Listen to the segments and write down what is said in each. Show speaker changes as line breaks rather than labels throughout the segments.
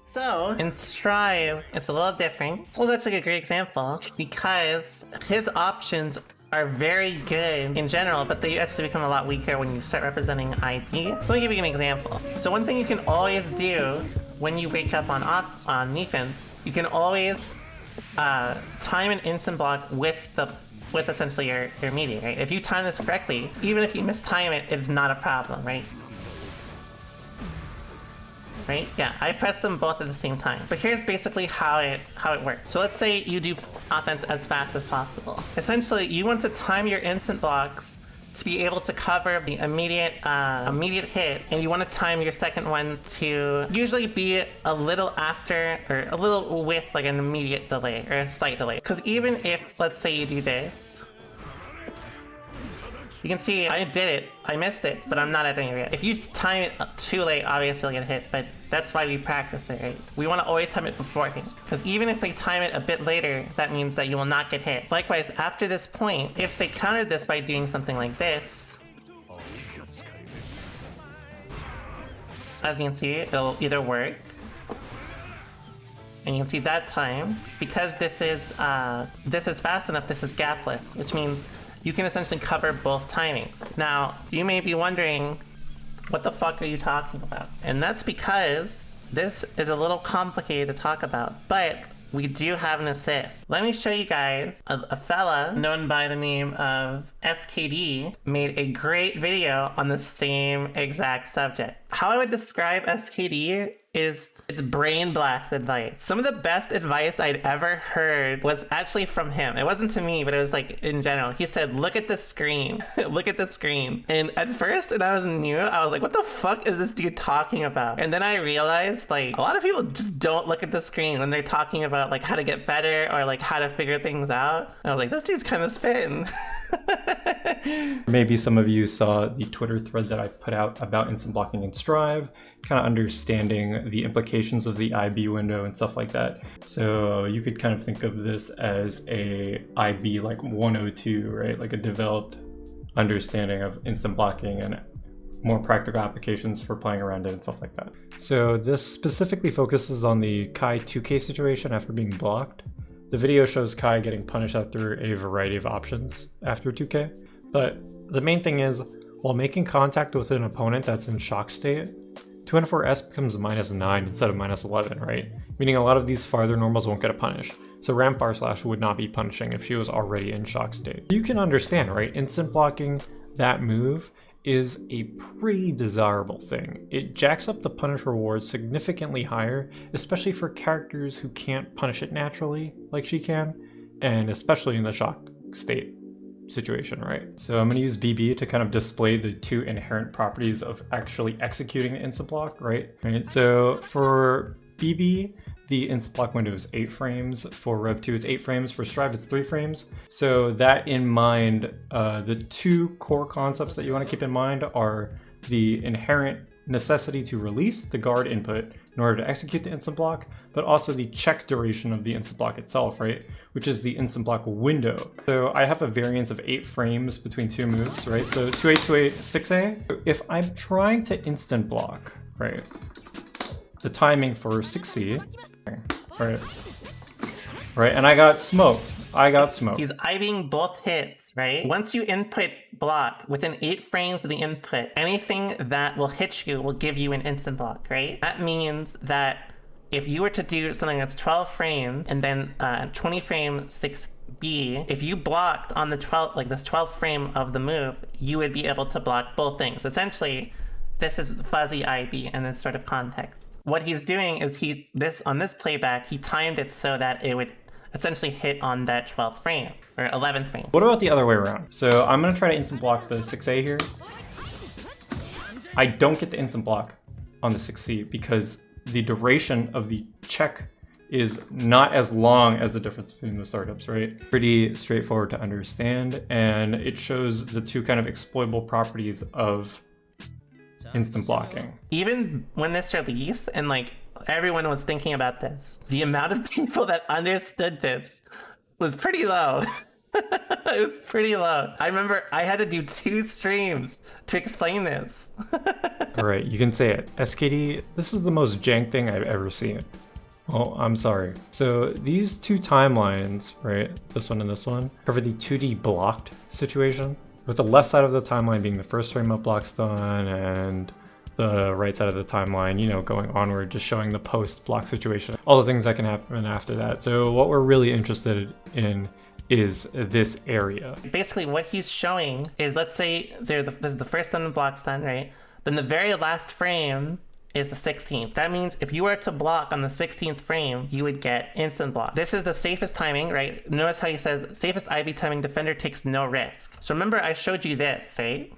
So, in Strive, it's a little different. So that's like a great example because his options are very good in general, but they actually become a lot weaker when you start representing IB. So let me give you an example. So one thing you can always do when you wake up on defense, you can always time an instant block with essentially your immediate, right? If you time this correctly, even if you mistime it, it's not a problem, right? Right? Yeah, I press them both at the same time. But here's basically how it works. So let's say you do offense as fast as possible. Essentially, you want to time your instant blocks to be able to cover the immediate hit, and you want to time your second one to usually be a little after or a little with like an immediate delay or a slight delay. Because even if, let's say you do this, you can see I did it, I missed it, but I'm not at any yet. If you time it too late, obviously you'll get hit, but that's why we practice it, right? We want to always time it beforehand, because even if they time it a bit later, that means that you will not get hit. Likewise, after this point, if they countered this by doing something like this, as you can see, it'll either work, and you can see that time, because this is fast enough, this is gapless, which means you can essentially cover both timings. Now, you may be wondering, what the fuck are you talking about? And that's because this is a little complicated to talk about, but we do have an assist. Let me show you guys a fella known by the name of SKD made a great video on the same exact subject. How I would describe SKD is it's brain blast advice. Some of the best advice I'd ever heard was actually from him. It wasn't to me, but it was like in general. He said, look at the screen. Look at the screen. And at first, when I was new, I was like, what the fuck is this dude talking about? And then I realized like a lot of people just don't look at the screen when they're talking about like how to get better or like how to figure things out. And I was like, this dude's kind of spitting.
Maybe some of you saw the Twitter thread that I put out about instant blocking in Strive, kind of understanding the implications of the IB window and stuff like that. So you could kind of think of this as a IB like 102, right? Like a developed understanding of instant blocking and more practical applications for playing around it and stuff like that. So this specifically focuses on the Kai 2K situation after being blocked. The video shows Kai getting punished through a variety of options after 2K, but the main thing is, while making contact with an opponent that's in shock state, 2N4S becomes -9 instead of -11, right? Meaning a lot of these farther normals won't get a punish. So Ramfarslash would not be punishing if she was already in shock state. You can understand, right? Instant blocking that move is a pretty desirable thing. It jacks up the punish reward significantly higher, especially for characters who can't punish it naturally like she can, and especially in the shock state situation, right? So I'm going to use BB to kind of display the two inherent properties of actually executing the instant block, right? So for BB, the instant block window is 8 frames. For Rev 2, it's 8 frames. For Strive, it's 3 frames. So that in mind, the two core concepts that you want to keep in mind are the inherent necessity to release the guard input in order to execute the instant block, but also the check duration of the instant block itself, right? Which is the instant block window. So I have a variance of 8 frames between two moves, right? So 2A, 2A, 6A. If I'm trying to instant block, right, the timing for 6C, right, and I got smoked. He's
IBing both hits, right? Once you input block within 8 frames of the input, anything that will hit you will give you an instant block, right? That means that if you were to do something that's 12 frames and then 20 frame 6B, if you blocked on the 12th frame of the move, you would be able to block both things. Essentially, this is fuzzy IB in this sort of context. What he's doing is on this playback, he timed it so that it would essentially hit on that 12th frame or 11th frame.
What about the other way around? So I'm gonna try to instant block the 6A here. I don't get the instant block on the 6C because the duration of the check is not as long as the difference between the startups, right? Pretty straightforward to understand, and it shows the two kind of exploitable properties of instant blocking.
Even when this released and like everyone was thinking about this, the amount of people that understood this was pretty low. It was pretty low. I remember I had to do 2 streams to explain this.
All right, you can say it. SKD, this is the most jank thing I've ever seen. Oh, I'm sorry. So these 2 timelines, right, this one and this one, cover the 2D blocked situation, with the left side of the timeline being the first frame of blocks done, and the right side of the timeline, you know, going onward, just showing the post-block situation, all the things that can happen after that. So what we're really interested in is this area.
Basically, what he's showing is, let's say this is the first done blocks done, right? Then the very last frame is the 16th. That means if you were to block on the 16th frame, you would get instant block. This is the safest timing, right? Notice how he says, safest IB timing, defender takes no risk. So remember I showed you this, right?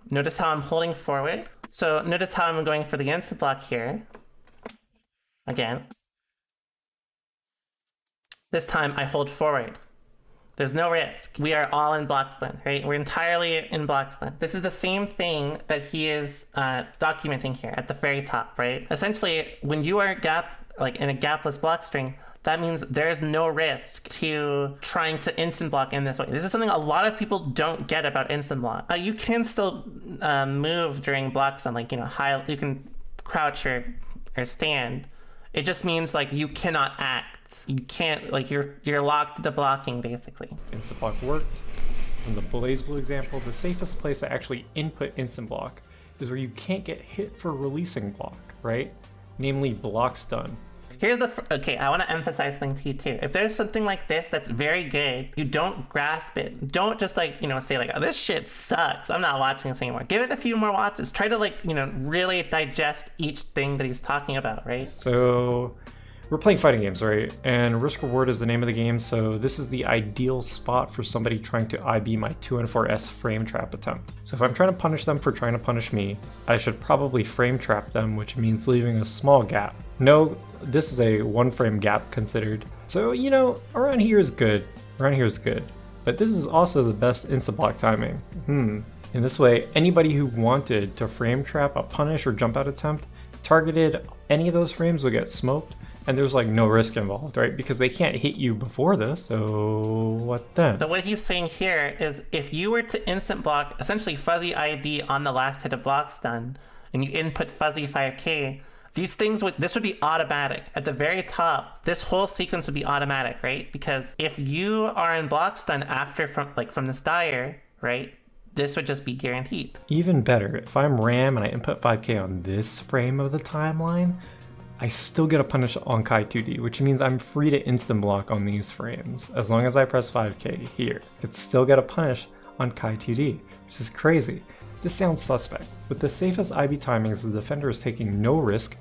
Notice how I'm holding forward. So notice how I'm going for the instant block here. Again. This time I hold forward. There's no risk. We are all in blocks then, right? We're entirely in blocks then. This is the same thing that he is documenting here at the very top, right? Essentially, when you are in a gapless block string, that means there's no risk to trying to instant block in this way. This is something a lot of people don't get about instant block. You can still move during blocks on, like, you know, you can crouch or stand. It just means, like, you cannot act. You can't, like, you're locked to blocking, basically.
Instant block worked. In the BlazBlue example, the safest place to actually input instant block is where you can't get hit for releasing block, right? Namely, block stun.
Here's okay, I want to emphasize something to you too. If there's something like this that's very good, you don't grasp it. Don't just, like, you know, say like, oh, this shit sucks, I'm not watching this anymore. Give it a few more watches. Try to, like, you know, really digest each thing that he's talking about, right?
So we're playing fighting games, right? And risk reward is the name of the game, so this is the ideal spot for somebody trying to IB my 2N4S frame trap attempt. So if I'm trying to punish them for trying to punish me, I should probably frame trap them, which means leaving a small gap. No, this is a 1 frame gap considered. So, you know, around here is good. Around here is good. But this is also the best instant block timing. In this way, anybody who wanted to frame trap a punish or jump out attempt, targeted any of those frames would get smoked, and there's, like, no risk involved, right? Because they can't hit you before this, so what then?
So what he's saying here is, if you were to instant block essentially fuzzy IB on the last hit of block stun, and you input fuzzy 5k, this would be automatic. At the very top, this whole sequence would be automatic, right? Because if you are in block stun from this dire, right, this would just be guaranteed.
Even better, if I'm Ram and I input 5k on this frame of the timeline, I still get a punish on Kai 2D, which means I'm free to instant block on these frames. As long as I press 5k here, I could still get a punish on Kai 2D, which is crazy. This sounds suspect. With the safest IB timings, the defender is taking no risk,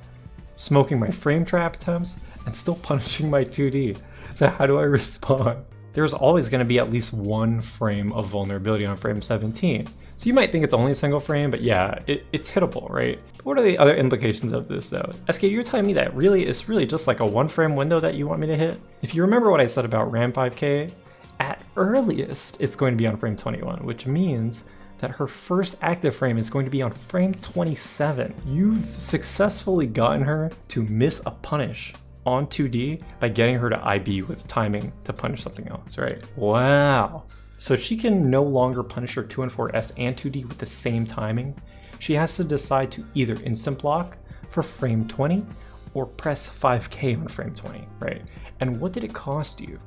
smoking my frame trap attempts, and still punishing my 2D. So how do I respond? There's always going to be at least 1 frame of vulnerability on frame 17. So you might think it's only a single frame, but yeah, it's hittable, right? But what are the other implications of this though? SK, you're telling me that it's really just like a 1 frame window that you want me to hit? If you remember what I said about Ram 5k, at earliest, it's going to be on frame 21, which means that her first active frame is going to be on frame 27. You've successfully gotten her to miss a punish on 2D by getting her to IB with timing to punish something else, right? Wow. So she can no longer punish her 2N4S and 2D with the same timing. She has to decide to either instant block for frame 20 or press 5k on frame 20, right? And what did it cost you?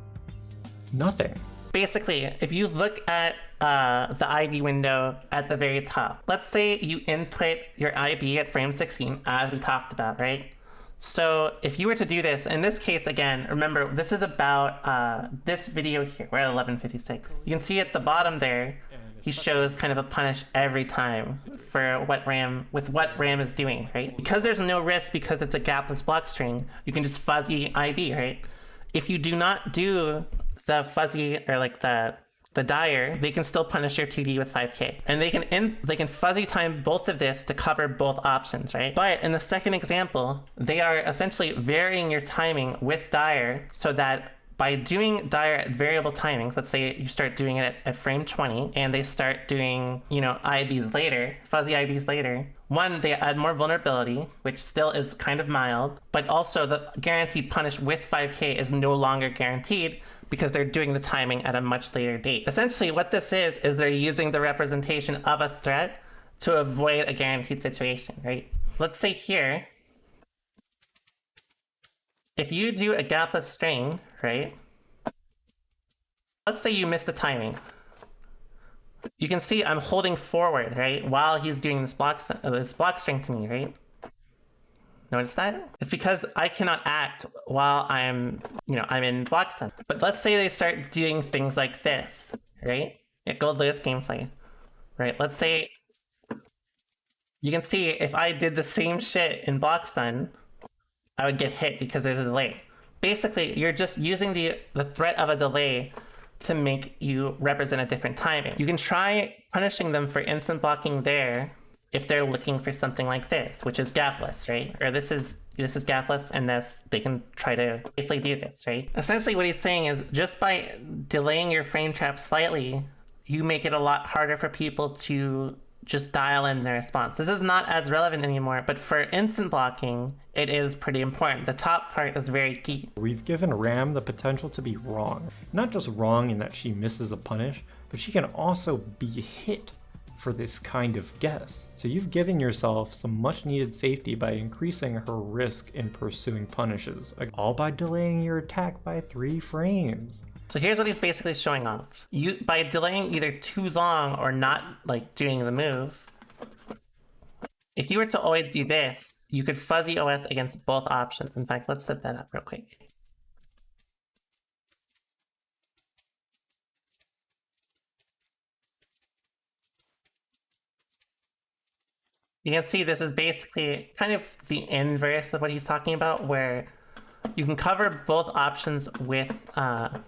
Nothing.
Basically, if you look at the IB window at the very top, let's say you input your IB at frame 16, as we talked about, right? So if you were to do this, in this case, again, remember, this is about this video here. We're at 11:56. You can see at the bottom there, he shows kind of a punish every time for what Ram is doing, right? Because there's no risk, because it's a gapless block string, you can just fuzzy IB, right? If you do not do the fuzzy, or like the dire, they can still punish your 2D with 5k, and they can fuzzy time both of this to cover both options, right? But in the second example, they are essentially varying your timing with dire, so that by doing dire at variable timings, let's say you start doing it at frame 20 and they start doing, you know, IBs later, fuzzy IBs later, one, they add more vulnerability, which still is kind of mild, but also the guaranteed punish with 5k is no longer guaranteed, because they're doing the timing at a much later date. Essentially, what this is they're using the representation of a threat to avoid a guaranteed situation, right? Let's say here, if you do a gapless string, right? Let's say you miss the timing. You can see I'm holding forward, right? While he's doing this block string to me, right? Notice that? It's because I cannot act while I'm in block stun. But let's say they start doing things like this, right? It goes this gameplay, right? Let's say you can see if I did the same shit in block stun, I would get hit because there's a delay. Basically, you're just using the threat of a delay to make you represent a different timing. You can try punishing them for instant blocking there if they're looking for something like this, which is gapless, right? Or this is gapless, and they can try to safely do this, right? Essentially what he's saying is just by delaying your frame trap slightly, you make it a lot harder for people to just dial in their response. This is not as relevant anymore, but for instant blocking, it is pretty important. The top part is very key.
We've given Ram the potential to be wrong. Not just wrong in that she misses a punish, but she can also be hit for this kind of guess. So you've given yourself some much needed safety by increasing her risk in pursuing punishes, all by delaying your attack by 3 frames.
So here's what he's basically showing off. By delaying either too long or not doing the move, if you were to always do this, you could fuzzy OS against both options. In fact, let's set that up real quick. You can see this is basically kind of the inverse of what he's talking about, where you can cover both options with kind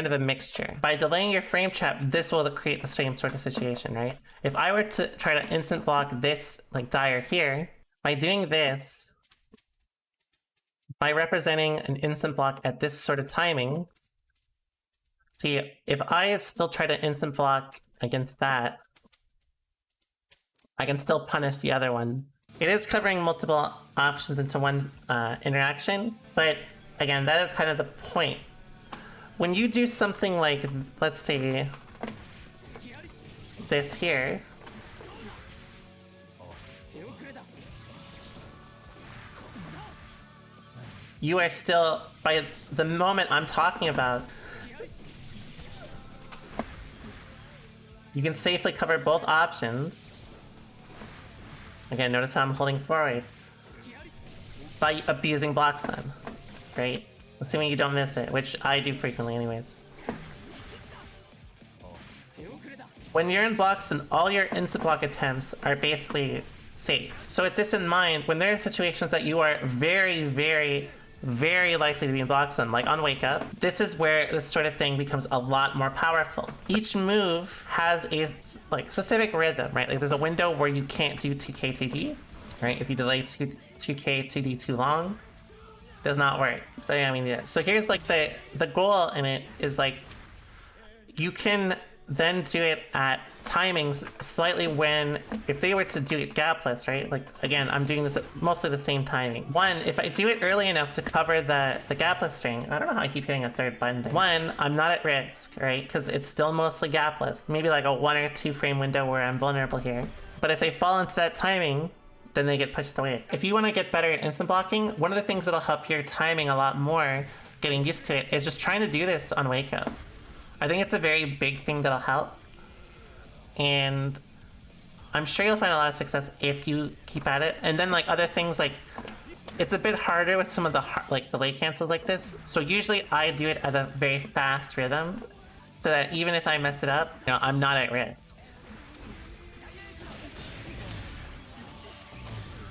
of a mixture. By delaying your frame trap, this will create the same sort of situation, right? If I were to try to instant block this Dire here, by doing this, by representing an instant block at this sort of timing, see, if I still try to instant block against that, I can still punish the other one. It is covering multiple options into one interaction, but again, that is kind of the point. When you do something like, let's say, this here, you are still, by the moment I'm talking about, you can safely cover both options. Again, notice how I'm holding forward by abusing block stun, right? Assuming you don't miss it, which I do frequently anyways. When you're in block stun, all your instant block attempts are basically safe. So with this in mind, when there are situations that you are very, very, very likely to be in block stun, like on Wake Up, this is where this sort of thing becomes a lot more powerful. Each move has a specific rhythm, right? Like there's a window where you can't do 2k 2d, right? If you delay 2k 2d too long, does not work. So yeah, I mean, yeah. So here's the goal in it is you can then do it at timings slightly if they were to do it gapless, right? Again, I'm doing this at mostly the same timing. One, if I do it early enough to cover the gapless string, I don't know how I keep hitting a third button. One, I'm not at risk, right? Because it's still mostly gapless. Maybe a 1 or 2 frame window where I'm vulnerable here. But if they fall into that timing, then they get pushed away. If you want to get better at instant blocking, one of the things that'll help your timing a lot more, getting used to it, is just trying to do this on Wake Up. I think it's a very big thing that'll help, and I'm sure you'll find a lot of success if you keep at it. And then other things, it's a bit harder with some of the delay cancels like this, so usually I do it at a very fast rhythm so that even if I mess it up, I'm not at risk.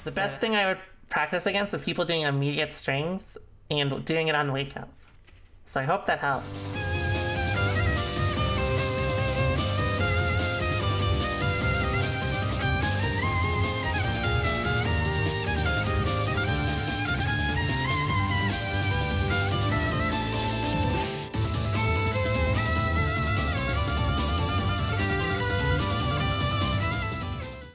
The best thing I would practice against is people doing immediate strings and doing it on Wake Up. So I hope that helps.